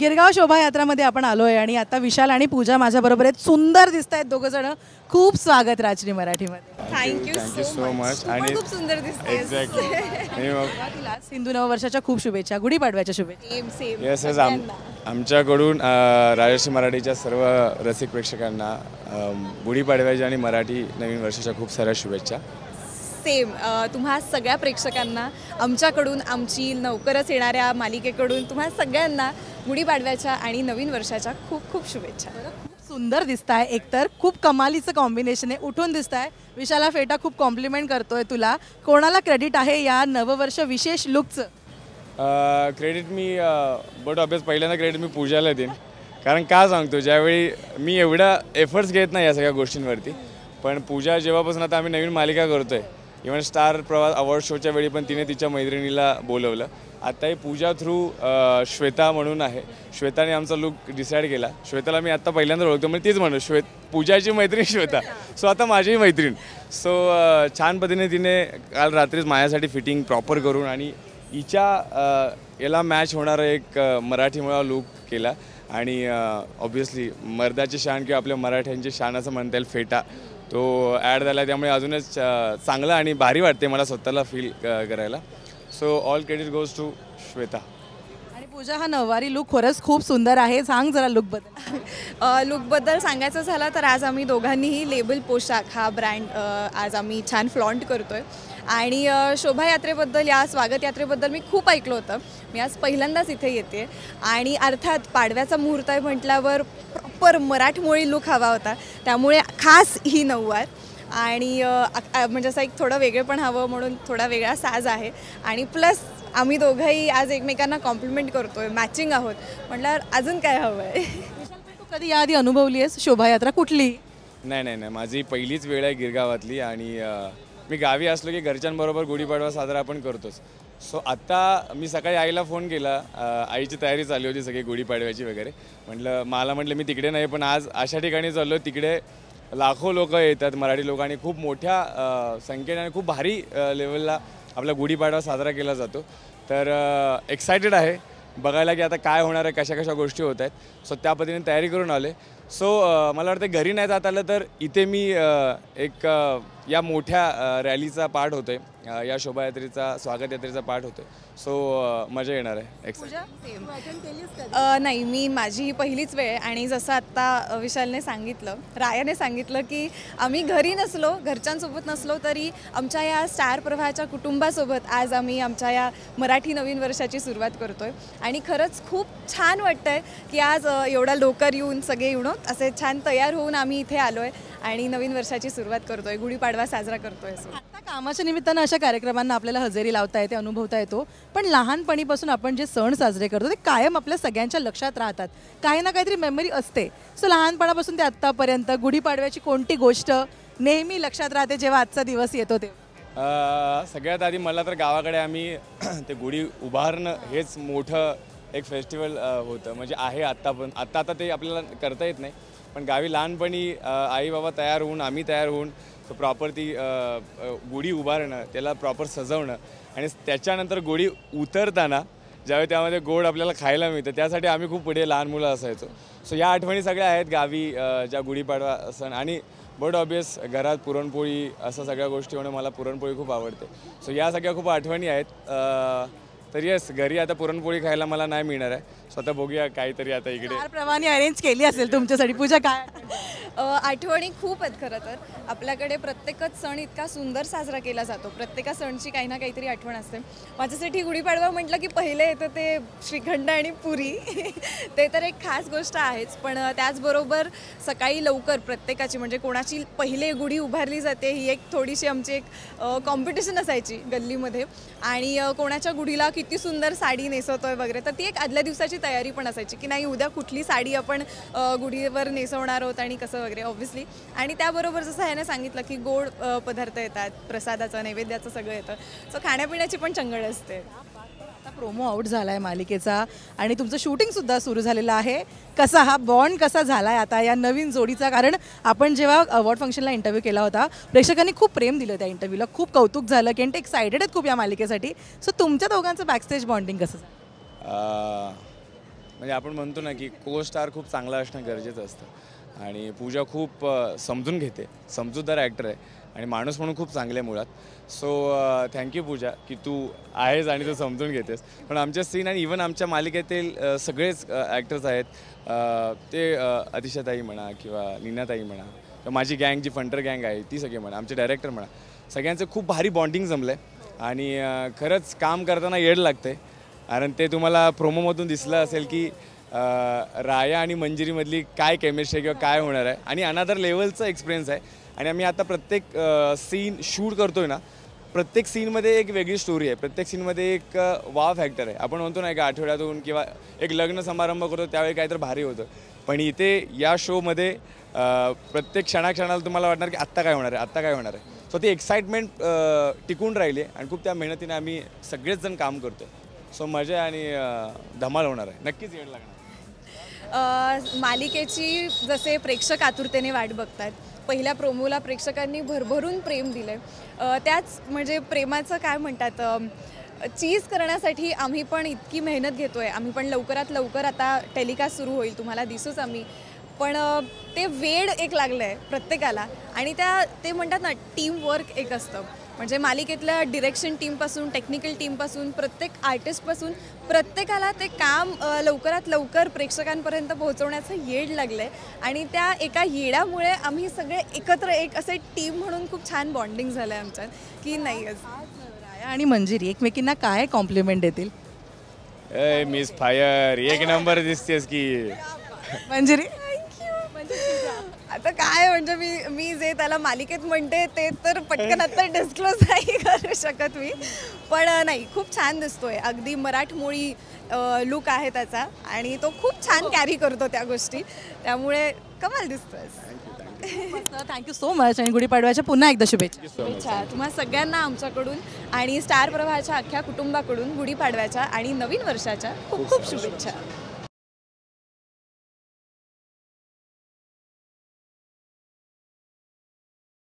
गिरगाव शोभायात्रामध्ये आपण आलोय आणि आता विशाल आणि पूजा माझ्याबरोबर आहेत. सुंदर दिसत आहेत दोघं जण. खूप स्वागत राजनी मराठीमध्ये. Thank you so much. आणि खूप सुंदर दिसते. एक्झॅक्टली. हिंदू नववर्षाच्या खूप शुभेच्छा, गुढीपाडव्याच्या शुभेच्छा. येस येस, आमच्याकडून राजश्री मराठीच्या सर्व रसिक प्रेक्षकांना गुढीपाडव्याच्या आणि मराठी नवीन वर्षाच्या खूप साऱ्या शुभेच्छा. सेम तुम्हा सगळ्या प्रेक्षकांना आमच्याकडून, आमची लवकरच येणाऱ्या मालिकेकडून तुम्हा सगळ्यांना गुढीपाडव्याच्या आणि नवीन वर्षाच्या खूप खूप शुभेच्छा. सुंदर दिसताय, एकतर खूप कमालीचं कॉम्बिनेशन आहे, उठून दिसताय. विशाला फेटा खूप कॉम्प्लिमेंट करतोय तुला. कोणाला क्रेडिट आहे या नववर्ष विशेष लुकचं? क्रेडिट मी बट ऑब्वियस पहिल्यांदा क्रेडिट मी पूजाला देईन. कारण का सांगतो, ज्यावेळी मी एवढा एफर्ट्स घेत नाही या सगळ्या गोष्टींवरती, पण पूजा जेव्हापासून आता आम्ही नवीन मालिका करतोय, इव्हन स्टार प्रवास अवॉर्ड शोच्या वेळी पण तिने तिच्या मैत्रिणीला बोलवलं. आत्ताही पूजा थ्रू श्वेता म्हणून आहे, श्वेताने आमचा लुक डिसाईड केला. श्वेताला मी आत्ता पहिल्यांदा ओळखतो, म्हणजे तीच म्हणू पूजाची मैत्रीण श्वेता. सो आता माझीही मैत्रीण. सो छान पद्धतीने तिने काल रात्रीच माझ्यासाठी फिटिंग प्रॉपर करून आणि हिच्या याला मॅच होणारा एक मराठीमुळा लुक केला. आणि ऑब्व्हियसली मर्दाची शान किंवा आपल्या मराठ्यांची शान असं म्हणता येईल, फेटा तो ॲड झाला. त्यामुळे अजूनच चांगलं आणि भारी वाटते मला स्वतःला फील करायला. So all credit goes to Shweta. आणि पूजा, हा नऊवारी लुक खरंच खूप सुंदर आहे. सांग जरा लुकबद्दल सांगायचं झालं तर आज आम्ही दोघांनीही लेबल पोशाख हा ब्रँड आज आम्ही छान फ्लॉन्ट करतोय. आणि शोभायात्रेबद्दल, या स्वागत यात्रेबद्दल मी खूप ऐकलं होतं. मी आज पहिल्यांदाच इथे येते आणि अर्थात पाडव्याचा मुहूर्त आहे म्हटल्यावर प्रॉपर मराठमोळी लुक हवा होता. त्यामुळे खास ही नऊवार आणि म्हणजे असं एक थोडं वेगळेपण हवं म्हणून थोडा वेगळा साज आहे. आणि प्लस आम्ही दोघंही आज एकमेकांना कॉम्प्लिमेंट करतोय, मॅचिंग आहोत म्हटल्यावर अजून काय हवं आहे. तू कधी याआधी अनुभवली आहेस शोभायात्रा कुठली? नाही, माझी पहिलीच वेळ आहे गिरगावातली. आणि मी गावी असलो की घरच्यांबरोबर गुढीपाडवा साजरा आपण करतोच. सो आत्ता मी सकाळी आईला फोन केला, आईची तयारी चालली होती सगळी गुढीपाडव्याची वगैरे. म्हटलं मी तिकडे नाही, पण आज अशा ठिकाणी चाललो तिकडे लाखो लोक येतात, मराठी लोक, आणि खूप मोठ्या संख्येने आणि खूप भारी लेवलला आपला गुढीपाडवा साजरा केला जातो. तर एक्सायटेड आहे बघायला की आता काय होणार आहे, कशा कशा गोष्टी होत आहेत. सो त्या पद्धतीने तयारी करून आले. सो मला वाटतं घरी नाही जात आलं तर इथे मी एक या मोठ्या रॅलीचा पार्ट होतोय, या शोभायात्रेचा स्वागत यात्रेचा पार्ट होतोय. सो मजा येणार आहे. नाही, मी माझी पहिलीच वेळ. आणि जसं आत्ता विशालने सांगितलं, रायाने सांगितलं की आम्ही घरी नसलो, घरच्यांसोबत नसलो तरी आमच्या या स्टार प्रवाहाच्या कुटुंबासोबत आज आम्ही आमच्या या मराठी नवीन वर्षाची सुरुवात करतोय. आणि खरंच खूप छान वाटतंय की आज एवढा लवकर येऊन सगळे असे छान तयार होऊन आम्ही इथे आलोय आणि नवीन वर्षाची सुरुवात करतोय, गुढीपाडवा साजरा करतोय. आता कामाच्या निमित्तानं अशा कार्यक्रमांना आपल्याला हजेरी लावता येते, अनुभवता येतो. पण लहानपणीपासून आपण जे सण साजरे करतो ते कायम आपल्या सगळ्यांच्या लक्षात राहतात. काही ना काहीतरी मेमरी असते. सो लहानपणापासून ते आत्तापर्यंत गुढीपाडव्याची कोणती गोष्ट नेहमी लक्षात राहते जेव्हा आजचा दिवस येतो ते? सगळ्यात आधी मला तर गावाकडे आम्ही ते गुढी उभारणं हेच मोठं एक फेस्टिवल होतं. म्हणजे आहे आत्ता पण, आता ते आपल्याला करता येत नाही. पण गावी लहानपणी आई बाबा तयार होऊन, आम्ही तयार होऊन प्रॉपर ती गुढी उभारणं, त्याला प्रॉपर सजवणं, आणि त्याच्यानंतर गुढी उतरताना ज्यावेळी त्यामध्ये गोड आपल्याला खायला मिळतं, त्यासाठी आम्ही खूप पुढे लहान मुलं असायचो. सो या आठवणी सगळ्या आहेत गावी ज्या गुढीपाडवा सण. आणि बट ऑब्वियस घरात पुरणपोळी असं सगळ्या गोष्टी होणं, मला पुरणपोळी खूप आवडते. सो या सगळ्या खूप आठवणी आहेत. तर येस, घरी आता पुरणपोळी खायला मला नाही मिळणार आहे. स्वतः बघूया काहीतरी आता इकडे प्रमाणे अरेंज केली असेल तुमच्यासाठी. पूजा, काय आठवणी खूप आहेत. खरं तर आपल्याकडे प्रत्येकच सण इतका सुंदर साजरा केला जातो, प्रत्येका सणची काही ना काहीतरी आठवण असते. माझ्यासाठी गुढीपाडवा म्हटलं की पहिले येतं ते श्रीखंड आणि पुरी. ते तर एक खास गोष्ट आहेच. पण त्याचबरोबर सकाळी लवकर प्रत्येकाची, म्हणजे कोणाची पहिले गुढी उभारली जाते ही एक थोडीशी आमची एक कॉम्पिटिशन असायची गल्लीमध्ये. आणि कोणाच्या गुढीला किती सुंदर साडी नेसवतोय वगैरे, तर ती एक आदल्या दिवसाची तयारी पण असायची की नाही उद्या कुठली साडी आपण गुढीवर नेसवणार आहोत आणि कसं वगैरे ऑब्व्हियसली. आणि त्याबरोबर जसं ह्याने सांगितलं की गोड पदार्थ येतात, प्रसादाचं, नैवेद्याचं सगळं येतं. सो खाण्यापिण्याची पण चंगळ असते. आता प्रोमो आउट झाला आहे मालिकेचा आणि तुमचं शूटिंगसुद्धा सुरू झालेलं आहे. कसा हा बॉन्ड कसा झाला आहे आता या नवीन जोडीचा? कारण आपण जेव्हा अवॉर्ड फंक्शनला इंटरव्ह्यू केला होता, प्रेक्षकांनी खूप प्रेम दिलं त्या इंटरव्ह्यूला, खूप कौतुक झालं की ते एक्सायटेड आहेत खूप या मालिकेसाठी. सो तुमच्या दोघांचं बॅकस्टेज बॉन्डिंग कसं झालं? म्हणजे आपण म्हणतो ना की को स्टार खूप चांगला असणं गरजेचं असतं आणि पूजा खूप समजून घेते, समजूतदार ॲक्टर आहे आणि माणूस म्हणून खूप चांगले मुळात. सो थँक्यू पूजा की तू आहेस आणि तू समजून घेतेस. पण आमच्या सीन आणि इवन आमच्या मालिकेतील सगळेच ॲक्टर्स आहेत, ते अतिशाताई म्हणा किंवा नीनाताई म्हणा किंवा माझी गँग जी फंटर गँग आहे ती सगळी म्हणा, आमचे डायरेक्टर म्हणा, सगळ्यांचं खूप भारी बॉन्डिंग जमलं आहे आणि खरंच काम करताना येड लागतं आहे. कारण ते तुम्हाला प्रोमोमधून दिसलं असेल की राया आणि मंजिरीमधली काय केमिस्ट्री किंवा काय होणार आहे आणि अनादर लेवलचं एक्सपिरियन्स आहे. आणि आम्ही आता प्रत्येक सीन शूट करतो आहे ना, प्रत्येक सीनमध्ये एक वेगळी स्टोरी आहे, प्रत्येक सीनमध्ये एक वाव फॅक्टर आहे. आपण म्हणतो ना एक आठवड्यातून किंवा एक लग्न समारंभ करतो त्यावेळी काहीतरी भारी होतं, पण इथे या शोमध्ये प्रत्येक क्षणाक्षणाला तुम्हाला वाटणार की आत्ता काय होणार आहे, आत्ता काय होणार आहे. सो ती एक्साइटमेंट टिकून राहिली आहे आणि खूप त्या मेहनतीने आम्ही सगळेच जण काम करतो. सो मजा आणि धमाल होणार आहे, नक्कीच येड लागणार. मालिकेची जसे प्रेक्षक आतुरतेने वाट बघतात, पहिल्या प्रोमोला प्रेक्षकांनी भरभरून प्रेम दिलं आहे, त्याच म्हणजे प्रेमाचं काय म्हणतात चीज करण्यासाठी आम्ही पण इतकी मेहनत घेतो आहे. आम्ही पण लवकरात लवकर आता टेलिकास्ट सुरू होईल, तुम्हाला दिसूच आम्ही. पण ते वेड एक लागलं आहे प्रत्येकाला आणि ते म्हणतात ना टीमवर्क एक असतं. म्हणजे मालिकेतल्या डिरेक्शन टीमपासून टेक्निकल टीमपासून प्रत्येक आर्टिस्टपासून प्रत्येकाला ते काम लवकरात लवकर प्रेक्षकांपर्यंत पोहोचवण्याचं येड लागलं आहे आणि त्या एका येड्यामुळे आम्ही सगळे एकत्र एक असे टीम म्हणून खूप छान बॉन्डिंग झालं आहे आमच्यात की नाही. राया आणि मंजिरी एकमेकींना काय कॉम्प्लिमेंट देतील? मिस फायर एक नंबर दिसतेस की. मंजिरी आता काय म्हणजे मी जे त्याला मालिकेत म्हणते ते तर पटकन आता डिस्क्लोज नाही करू शकत मी, पण नाही खूप छान दिसतोय. अगदी मराठमोळी लुक आहे त्याचा आणि तो खूप छान कॅरी करतो त्या गोष्टी, त्यामुळे कमाल दिसतोय. थँक्यू सो मच आणि गुढीपाडव्याच्या पुन्हा एकदा शुभेच्छा. शुभेच्छा तुम्हा सगळ्यांना आमच्याकडून आणि स्टार प्रवाहाच्या अख्ख्या कुटुंबाकडून गुढीपाडव्याच्या आणि नवीन वर्षाच्या खूप खूप शुभेच्छा.